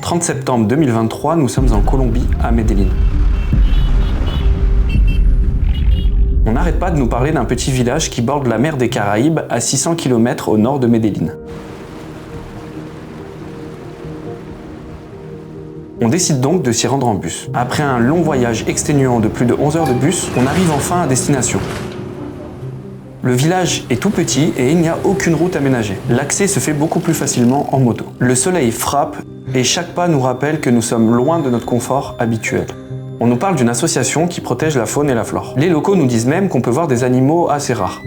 30 septembre 2023, nous sommes en Colombie, à Medellín. On n'arrête pas de nous parler d'un petit village qui borde la mer des Caraïbes à 600 km au nord de Medellín. On décide donc de s'y rendre en bus. Après un long voyage exténuant de plus de 11 heures de bus, on arrive enfin à destination. Le village est tout petit et il n'y a aucune route aménagée. L'accès se fait beaucoup plus facilement en moto. Le soleil frappe et chaque pas nous rappelle que nous sommes loin de notre confort habituel. On nous parle d'une association qui protège la faune et la flore. Les locaux nous disent même qu'on peut voir des animaux assez rares.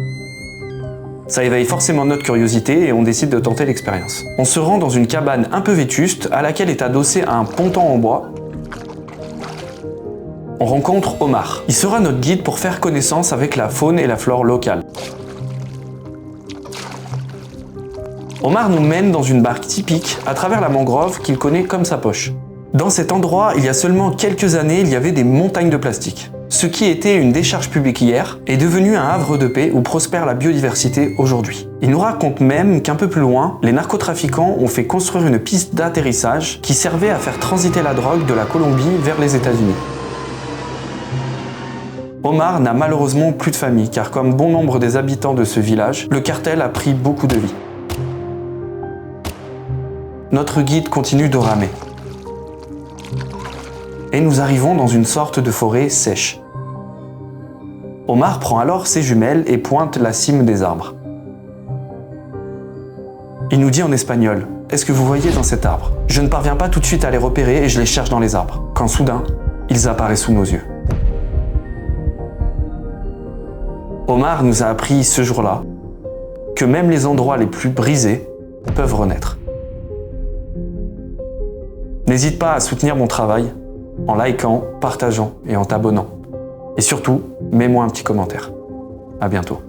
Ça éveille forcément notre curiosité et on décide de tenter l'expérience. On se rend dans une cabane un peu vétuste à laquelle est adossé un ponton en bois. On rencontre Omar. Il sera notre guide pour faire connaissance avec la faune et la flore locale. Omar nous mène dans une barque typique à travers la mangrove qu'il connaît comme sa poche. Dans cet endroit, il y a seulement quelques années, il y avait des montagnes de plastique. Ce qui était une décharge publique hier est devenu un havre de paix où prospère la biodiversité aujourd'hui. Il nous raconte même qu'un peu plus loin, les narcotrafiquants ont fait construire une piste d'atterrissage qui servait à faire transiter la drogue de la Colombie vers les États-Unis. Omar n'a malheureusement plus de famille, car comme bon nombre des habitants de ce village, le cartel a pris beaucoup de vies. Notre guide continue de ramer. Et nous arrivons dans une sorte de forêt sèche. Omar prend alors ses jumelles et pointe la cime des arbres. Il nous dit en espagnol « Est-ce que vous voyez dans cet arbre ?» Je ne parviens pas tout de suite à les repérer et je les cherche dans les arbres, quand soudain, ils apparaissent sous nos yeux. Omar nous a appris ce jour-là que même les endroits les plus brisés peuvent renaître. N'hésite pas à soutenir mon travail en likant, partageant et en t'abonnant. Et surtout, mets-moi un petit commentaire. À bientôt.